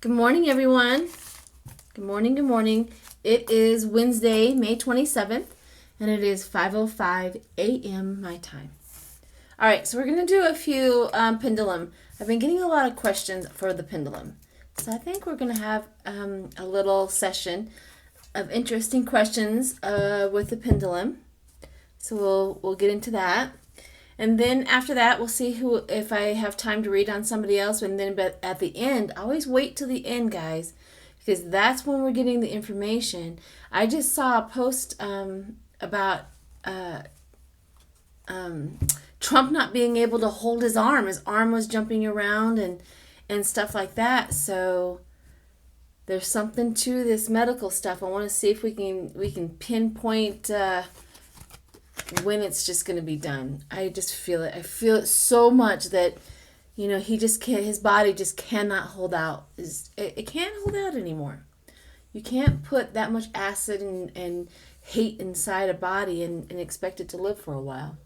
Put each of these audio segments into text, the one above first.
Good morning, everyone. Good morning, good morning. It is Wednesday, May 27th, and it is 5:05 a.m. my time. All right, so we're going to do a few pendulum. I've been getting a lot of questions for the pendulum. So I think we're going to have a little session of interesting questions with the pendulum. So we'll get into that. And then after that, we'll see if I have time to read on somebody else. And then but at the end, always wait till the end, guys, because that's when we're getting the information. I just saw a post about Trump not being able to hold his arm. His arm was jumping around and stuff like that. So there's something to this medical stuff. I want to see if we can pinpoint when it's just going to be done. I just feel it. I feel it so much that, he just can't, his body just cannot hold out. It can't hold out anymore. You can't put that much acid and hate inside a body and expect it to live for a while.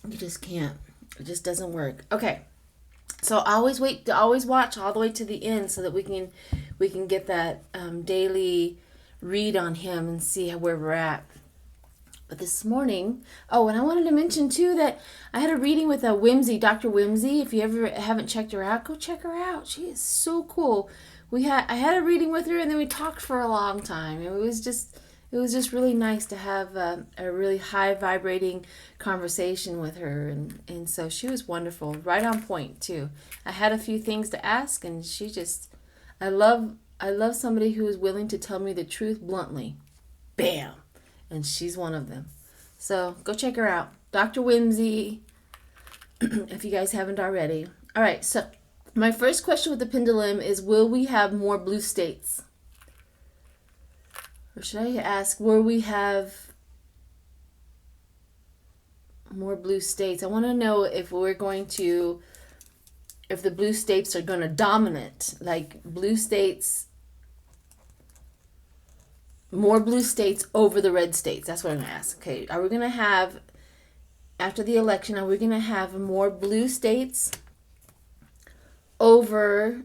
You just can't. It just doesn't work. Okay. So always watch all the way to the end so that we can get that daily read on him and see where we're at. But this morning, and I wanted to mention too that I had a reading with a Dr. Whimsy. If you ever haven't checked her out, go check her out. She is so cool. I had a reading with her, and then we talked for a long time. It was just really nice to have a really high vibrating conversation with her, and so she was wonderful, right on point too. I had a few things to ask, and I love somebody who is willing to tell me the truth bluntly. Bam. And she's one of them. So go check her out. Dr. Whimsy, if you guys haven't already. All right, so my first question with the pendulum is, will we have more blue states? Or should I ask, will we have more blue states? I want to know if the blue states are going to dominate. Like blue states... more blue states over the red states. That's what I'm going to ask. Okay, are we going to have, after the election, are we going to have more blue states over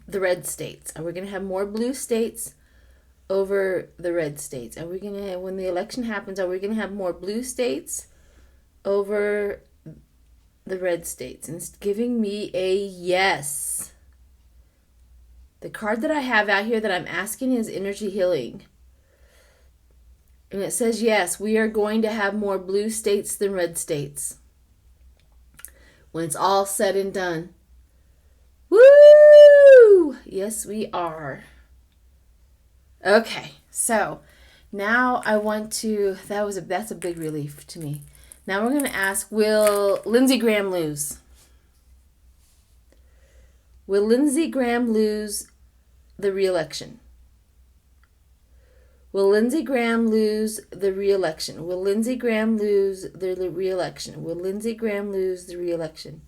the red states? Are we going to have more blue states over the red states? Are we going to, when the election happens, are we going to have more blue states over the red states? And it's giving me a yes. The card that I have out here that I'm asking is energy healing. And it says, yes, we are going to have more blue states than red states when it's all said and done. Woo! Yes, we are. Okay, so now I want to, that's a big relief to me. Now we're going to ask, will Lindsey Graham lose? Will Lindsey Graham lose the re-election? Will Lindsey Graham lose the re-election? Will Lindsey Graham lose the re-election? Will Lindsey Graham lose the re-election?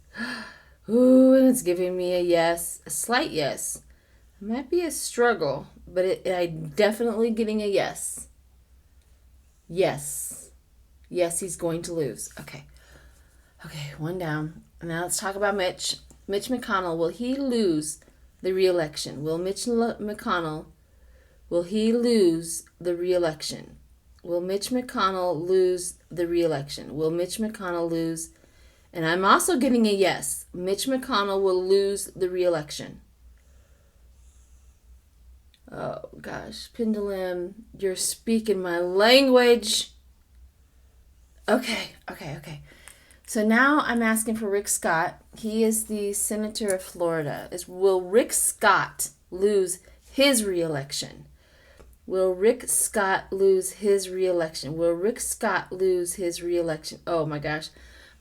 Ooh, and it's giving me a yes, a slight yes. It might be a struggle, but I'm definitely getting a yes. Yes. Yes, he's going to lose. Okay, one down. Now let's talk about Mitch. Mitch McConnell, will he lose the re-election? Will Mitch McConnell... will he lose the re-election? Will Mitch McConnell lose the re-election? Will Mitch McConnell lose? And I'm also getting a yes. Mitch McConnell will lose the re-election. Oh, gosh. Pendulum, you're speaking my language. Okay. So now I'm asking for Rick Scott. He is the senator of Florida. Will Rick Scott lose his re-election? Will Rick Scott lose his re-election? Will Rick Scott lose his re-election? Oh my gosh.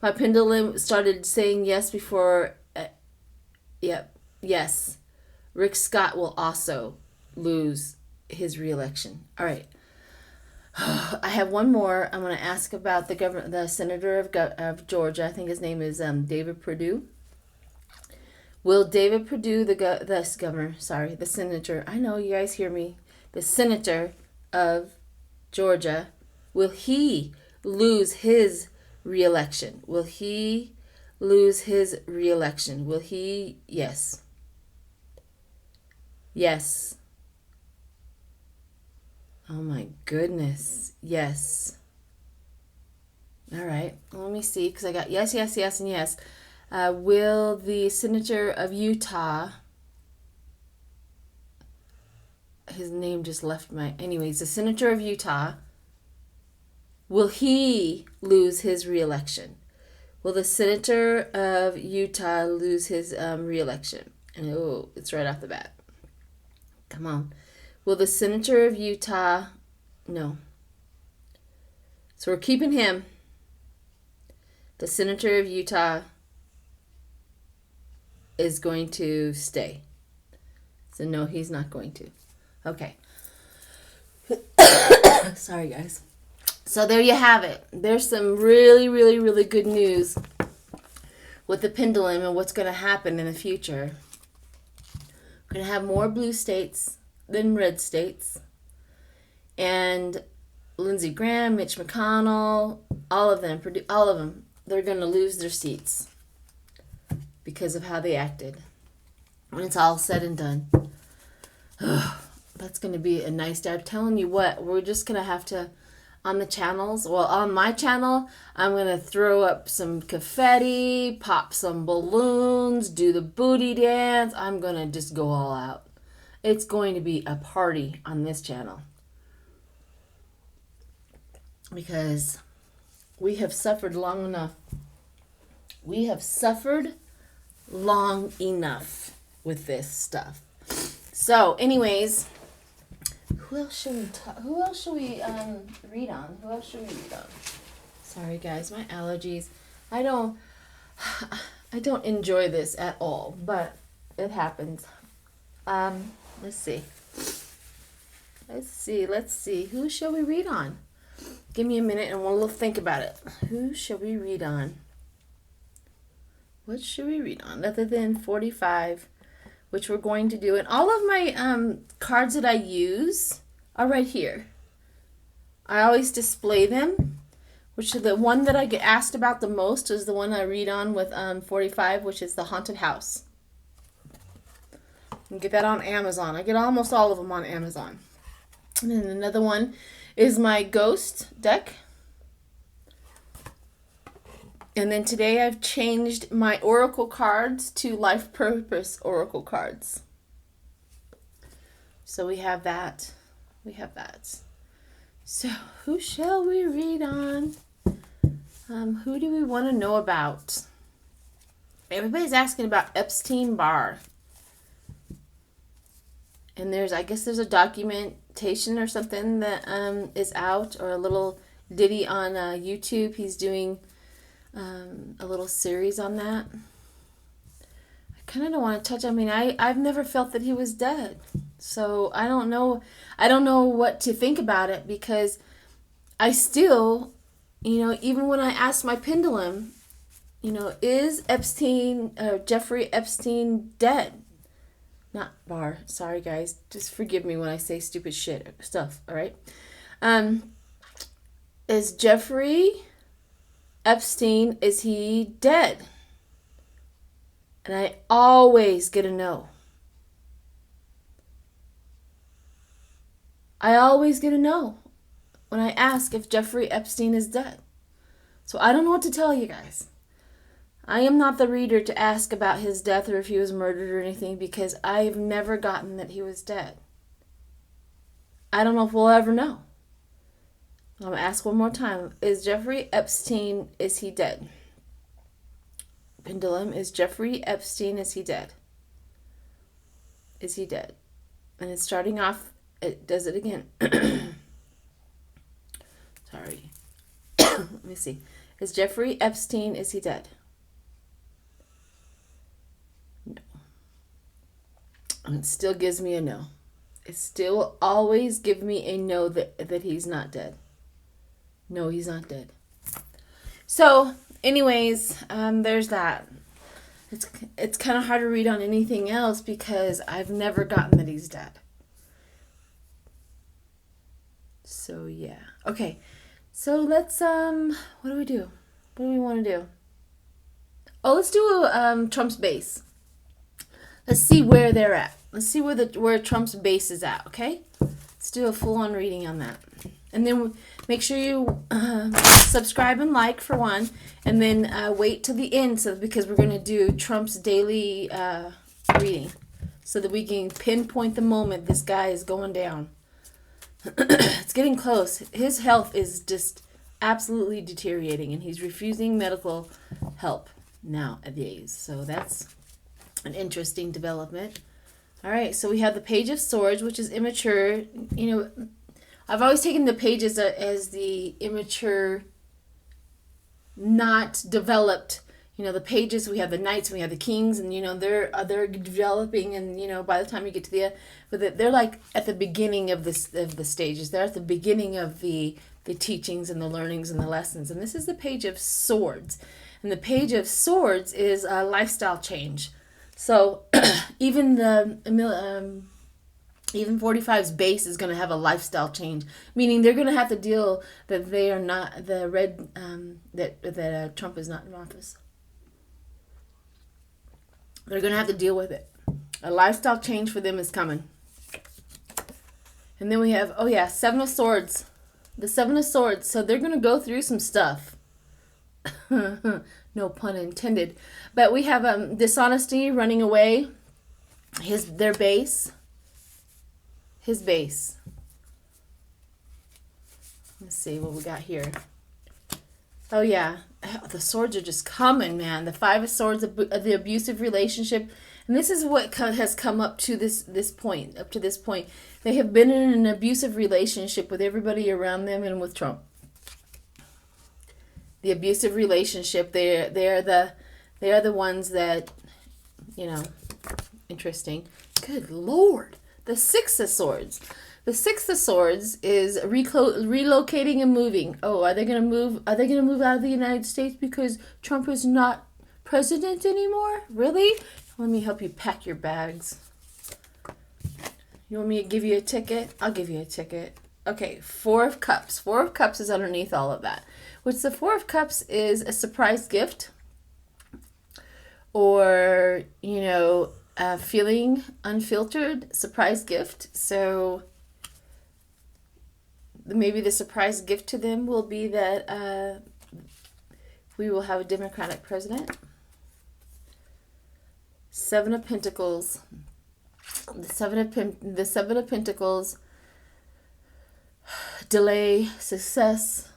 My pendulum started saying yes before. Yes. Rick Scott will also lose his re-election. All right. I have one more. I'm going to ask about the senator of Georgia. I think his name is David Perdue. Will David Perdue, the senator, I know you guys hear me, the senator of Georgia, will he lose his re-election? Will he lose his re-election? Will he? Yes. Yes. Oh my goodness. Yes. All right. Let me see, because I got yes, yes, yes, and yes. Will the Senator of Utah, his name just left my, anyways, the Senator of Utah, will he lose his reelection? Will the Senator of Utah lose his reelection? And oh, it's right off the bat. Come on. Will the Senator of Utah, no. So we're keeping him. The Senator of Utah is going to stay. So no, he's not going to. Okay. Sorry, guys. So there you have it. There's some really, really, really good news with the pendulum and what's going to happen in the future. We're going to have more blue states than red states. And Lindsey Graham, Mitch McConnell, all of them, they're going to lose their seats because of how they acted. When it's all said and done. That's going to be a nice day. I'm telling you what, we're just going to have to, on the channels, well, on my channel, I'm going to throw up some confetti, pop some balloons, do the booty dance. I'm going to just go all out. It's going to be a party on this channel. Because we have suffered long enough. We have suffered long enough with this stuff. So, anyways, who else should we read on? Who else should we read on? Sorry, guys, my allergies. I don't enjoy this at all, but it happens. Let's see. Who shall we read on? Give me a minute and we'll think about it. Who shall we read on? What should we read on? Other than 45, which we're going to do. And all of my cards that I use are right here. I always display them, which is the one that I get asked about the most is the one I read on with 45, which is the haunted house. You can get that on Amazon. I get almost all of them on Amazon. And then another one is my ghost deck. And then today I've changed my oracle cards to life purpose oracle cards. So we have that. So who shall we read on? Who do we want to know about? Everybody's asking about Epstein-Barr. And I guess there's a documentation or something that is out, or a little ditty on YouTube. He's doing a little series on that. I kind of don't want to touch. I mean, I've never felt that he was dead, so I don't know what to think about it, because I still, even when I asked my pendulum, is Jeffrey Epstein dead? Not Barr. Sorry, guys. Just forgive me when I say stupid stuff. All right. Is Jeffrey Epstein, is he dead? And I always get a no. I always get a no when I ask if Jeffrey Epstein is dead. So I don't know what to tell you guys. I am not the reader to ask about his death or if he was murdered or anything, because I have never gotten that he was dead. I don't know if we'll ever know. I'm going to ask one more time. Is Jeffrey Epstein, is he dead? Pendulum, is Jeffrey Epstein, is he dead? Is he dead? And it's starting off, it does it again. Sorry. Let me see. Is Jeffrey Epstein, is he dead? No. And it still gives me a no. It still always gives me a no that he's not dead. No, he's not dead. So, anyways, there's that. It's kind of hard to read on anything else because I've never gotten that he's dead. So, yeah. Okay. So, let's, what do we do? What do we want to do? Oh, let's do Trump's base. Let's see where they're at. Let's see where Trump's base is at, okay? Let's do a full-on reading on that. And then make sure you subscribe and like for one, and then wait till the end because we're going to do Trump's daily reading so that we can pinpoint the moment this guy is going down. It's getting close. His health is just absolutely deteriorating, and he's refusing medical help nowadays. So that's an interesting development. All right, so we have the Page of Swords, which is immature. You know, I've always taken the pages as the immature, not developed. You know, the pages, we have the knights, we have the kings, and, you know, they're developing, and, you know, by the time you get to the end, but they're like at the beginning of the stages. They're at the beginning of the teachings and the learnings and the lessons. And this is the Page of Swords. And the Page of Swords is a lifestyle change. So even 45's base is going to have a lifestyle change, meaning they're going to have to deal that they are not the red that Trump is not in office. They're going to have to deal with it. A lifestyle change for them is coming. And then we have Seven of Swords. The Seven of Swords. So they're going to go through some stuff. No pun intended. But we have dishonesty, running away. Their base. His base. Let's see what we got here. Oh, yeah. The swords are just coming, man. The Five of Swords, the abusive relationship. And this is what has come up to this point. Up to this point. They have been in an abusive relationship with everybody around them and with Trump. The abusive relationship, they are the ones that, you know, interesting. Good Lord. The Six of Swords. The Six of Swords is relocating and moving. Oh, are they going to move? Are they going to move out of the United States because Trump is not president anymore? Really? Let me help you pack your bags. You want me to give you a ticket? I'll give you a ticket. Okay, Four of Cups. Four of Cups is underneath all of that. Which the Four of Cups is a surprise gift. Or, you know, a feeling unfiltered surprise gift. So maybe the surprise gift to them will be that we will have a Democratic president. Seven of Pentacles. The Seven of Pentacles. Delay, success,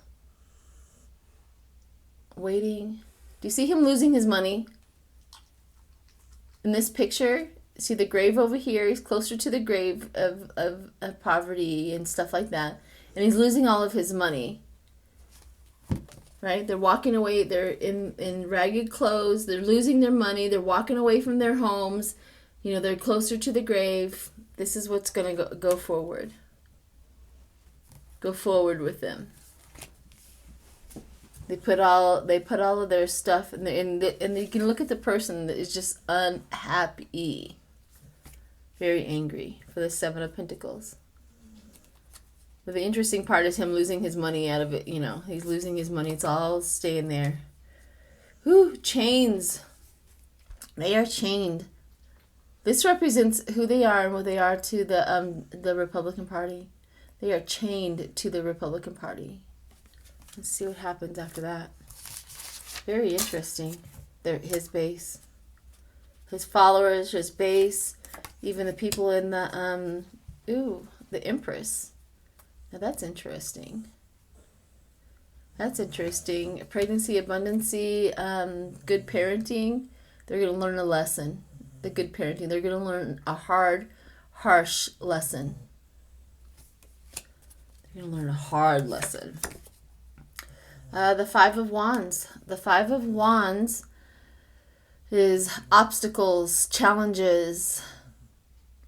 waiting. Do you see him losing his money? In this picture, see the grave over here. He's closer to the grave of poverty and stuff like that. And he's losing all of his money. Right? They're walking away. They're in ragged clothes. They're losing their money. They're walking away from their homes. You know, they're closer to the grave. This is what's going to go forward. Go forward with them. They put all of their stuff and you can look at the person that is just unhappy, very angry for the Seven of Pentacles. But the interesting part is him losing his money out of it. You know, he's losing his money. It's all staying there. Whew, chains. They are chained. This represents who they are and what they are to the Republican Party. They are chained to the Republican Party. Let's see what happens after that. Very interesting. His base. His followers, his base. Even the people in the Empress. Now that's interesting. That's interesting. Pregnancy, abundancy, good parenting. They're going to learn a lesson. The good parenting. They're going to learn a harsh lesson. You're going to learn a hard lesson. The Five of Wands. The Five of Wands is obstacles, challenges.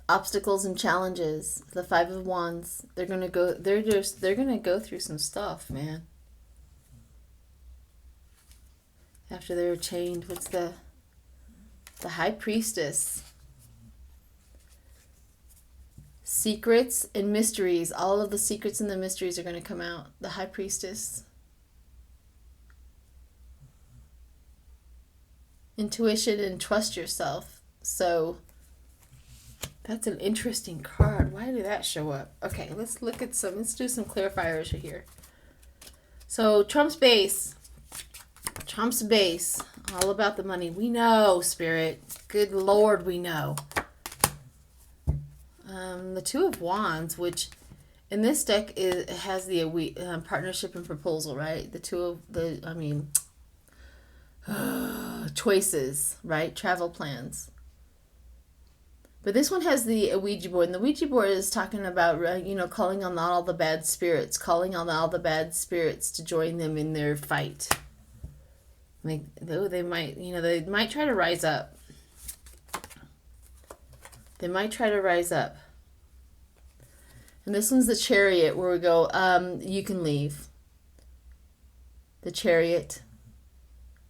Obstacles and challenges. The Five of Wands. They're going to go through some stuff, man. After they're chained. What's the High Priestess? Secrets and mysteries. All of the secrets and the mysteries are going to come out. The High Priestess. Intuition and trust yourself. So That's an interesting card. Why did that show up? Okay, let's do some clarifiers here. So Trump's base. All about the money. We know, Spirit. Good Lord, we know. The Two of Wands, which in this deck has the partnership and proposal, right? Choices, right? Travel plans. But this one has the Ouija board, and the Ouija board is talking about, calling on all the bad spirits, to join them in their fight. They might try to rise up. And this one's the Chariot, where we go, you can leave. The Chariot,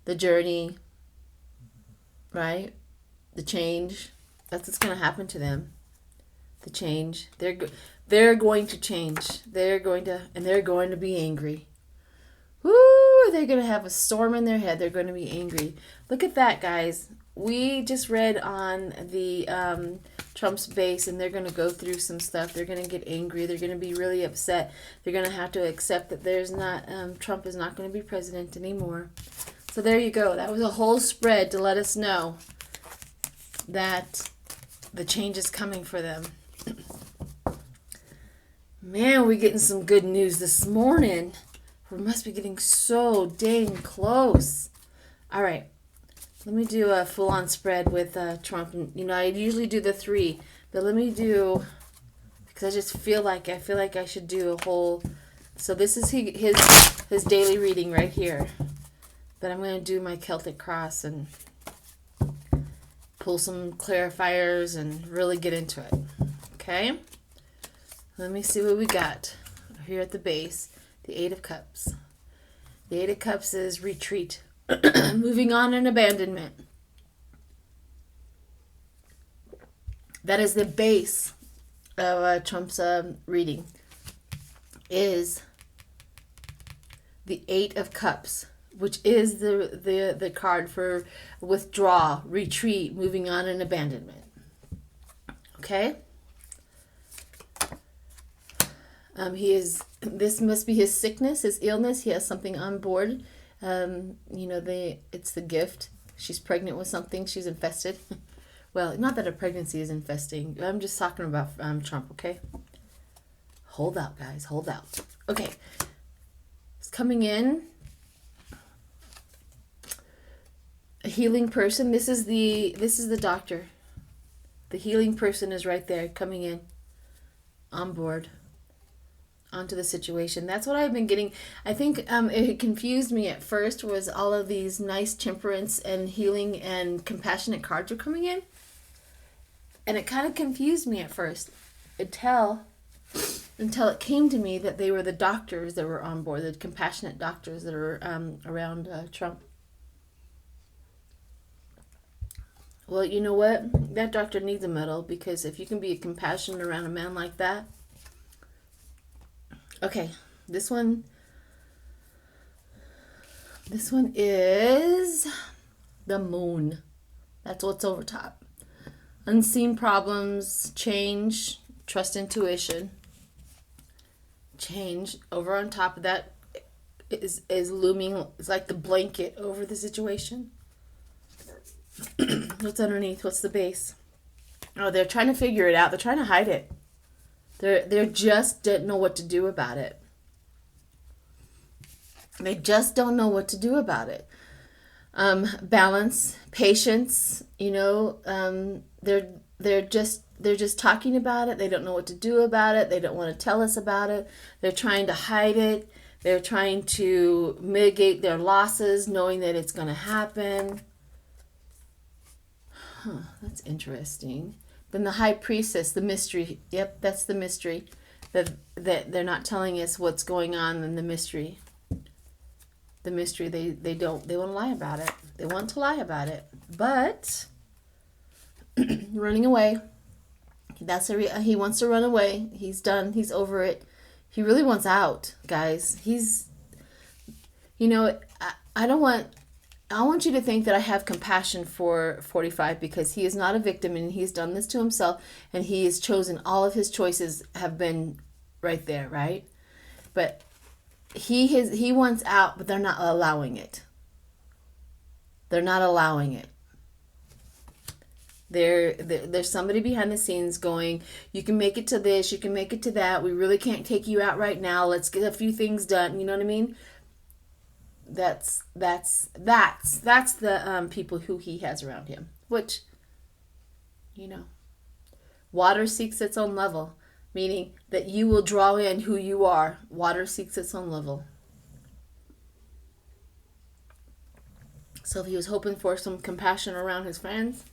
the journey, right? The change. That's what's going to happen to them. The change. They're going to change. They're going to be angry. Woo! They're going to have a storm in their head. They're going to be angry. Look at that, guys. We just read on the Trump's base, and they're going to go through some stuff. They're going to get angry. They're going to be really upset. They're going to have to accept that Trump is not going to be president anymore. So there you go. That was a whole spread to let us know that the change is coming for them. Man, we're getting some good news this morning. We must be getting so dang close. All right. Let me do a full-on spread with Trump. I usually do the 3, but let me do, because I feel like I should do a whole. So this is his daily reading right here. But I'm going to do my Celtic cross and pull some clarifiers and really get into it. Okay? Let me see what we got here at the base. The 8 of Cups. The 8 of Cups is retreat. Moving on and abandonment. That is the base of Trump's reading. Is the 8 of Cups, which is the card for withdraw, retreat, moving on, and abandonment. Okay? This must be his sickness, his illness. He has something on board. It's the gift. She's pregnant with something. She's infested. Well, not that a pregnancy is infesting. I'm just talking about Trump, okay? Hold out, guys. Hold out. Okay. It's coming in. A healing person. This is the doctor. The healing person is right there coming in. On board. Onto the situation. That's what I've been getting. I think it confused me at first, was all of these nice temperance and healing and compassionate cards were coming in. And it kind of confused me at first until it came to me that they were the doctors that were on board, the compassionate doctors that are around Trump. Well, you know what? That doctor needs a medal, because if you can be compassionate around a man like that. Okay, this one is the Moon. That's what's over top. Unseen problems, change, trust intuition. Change. Over on top of that is looming. It's like the blanket over the situation. What's underneath? What's the base? Oh, they're trying to figure it out. They're trying to hide it. They just don't know what to do about it. They just don't know what to do about it. Balance, patience. They're just talking about it. They don't know what to do about it. They don't want to tell us about it. They're trying to hide it. They're trying to mitigate their losses, knowing that it's going to happen. That's interesting. Then the High Priestess, the mystery. Yep, that's the mystery. That they're not telling us what's going on in the mystery. The mystery, they want to lie about it. They want to lie about it. But running away. He wants to run away. He's done. He's over it. He really wants out, guys. I don't want I want you to think that I have compassion for 45 because he is not a victim and he's done this to himself and he has chosen, all of his choices have been right there, right? But he wants out, but they're not allowing it. They're not allowing it. There's somebody behind the scenes going, you can make it to this, you can make it to that. We really can't take you out right now. Let's get a few things done. You know what I mean? That's the people who he has around him. Which, water seeks its own level, meaning that you will draw in who you are. Water seeks its own level. So if he was hoping for some compassion around his friends,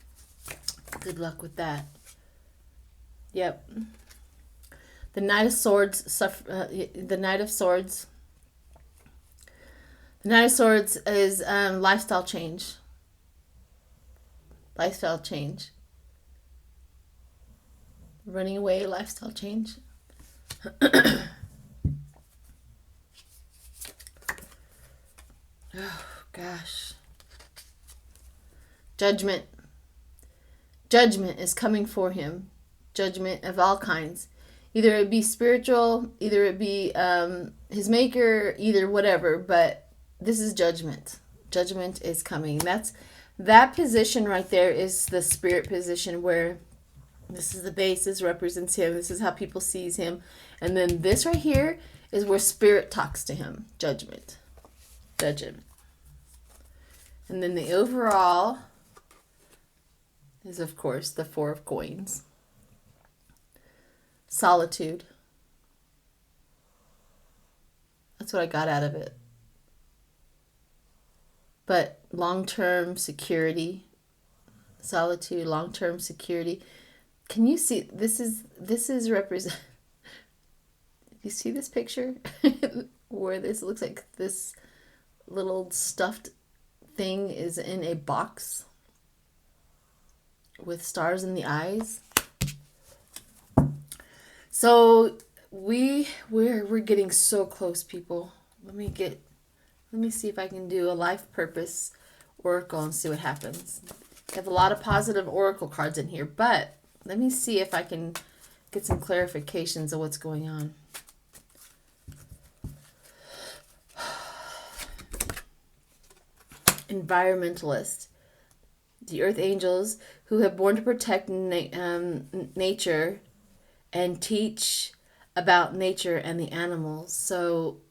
good luck with that. Yep. The Knight of Swords. The Knight of Swords. The Knight of Swords is lifestyle change. Lifestyle change. Running away, lifestyle change. Oh, gosh. Judgment. Judgment is coming for him. Judgment of all kinds. Either it be spiritual, either it be his maker, either whatever, but this is judgment. Judgment is coming. That position right there is the spirit position where this is the base, this represents him, this is how people sees him. And then this right here is where spirit talks to him. Judgment. Judgment. And then the overall is, of course, the Four of Coins. Solitude. That's what I got out of it. But long-term security. Solitude, long-term security. Can you see, this is represent, you see this picture? Where this looks like this little stuffed thing is in a box with stars in the eyes. So we're getting so close, people. Let me see if I can do a life purpose oracle and see what happens. I have a lot of positive oracle cards in here, but let me see if I can get some clarifications of what's going on. Environmentalist. The earth angels who have born to protect nature and teach about nature and the animals. So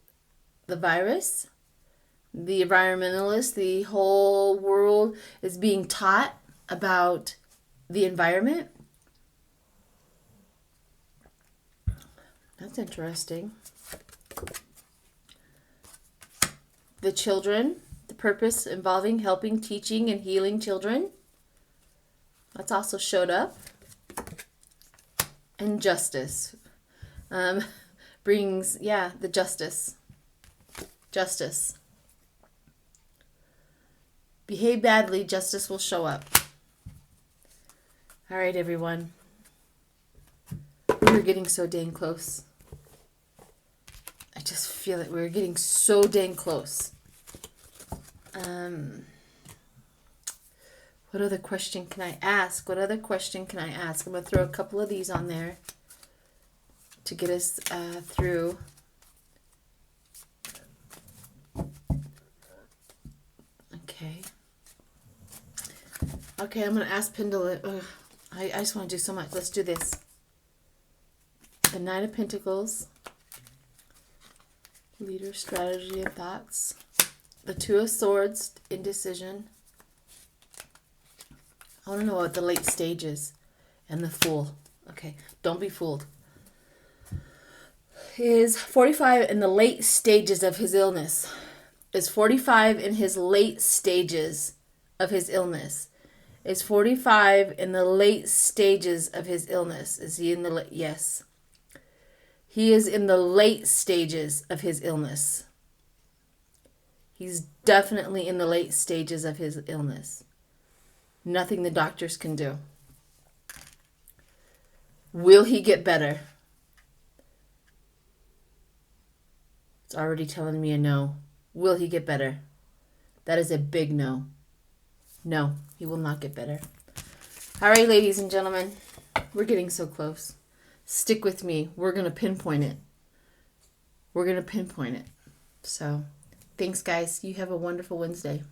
the virus, the environmentalist, the whole world is being taught about the environment. That's interesting. The children, the purpose involving helping, teaching, and healing children. That's also showed up. And justice. Brings, the justice. Justice. Behave badly, justice will show up. All right, everyone. We're getting so dang close. I just feel that we're getting so dang close. What other question can I ask? I'm going to throw a couple of these on there to get us through. Okay, I'm going to ask Pendulum. I just want to do so much. Let's do this. The Knight of Pentacles. Leader, strategy, and thoughts. The Two of Swords, indecision. I want to know what the late stage is. And the Fool. Okay, don't be fooled. Is 45 in the late stages of his illness. Is 45 in his late stages of his illness. Is 45 in the late stages of his illness. Is he in the yes. He is in the late stages of his illness. He's definitely in the late stages of his illness. Nothing the doctors can do. Will he get better? It's already telling me a no. Will he get better? That is a big no. No, he will not get better. All right, ladies and gentlemen, we're getting so close. Stick with me. We're going to pinpoint it. We're going to pinpoint it. So, thanks, guys. You have a wonderful Wednesday.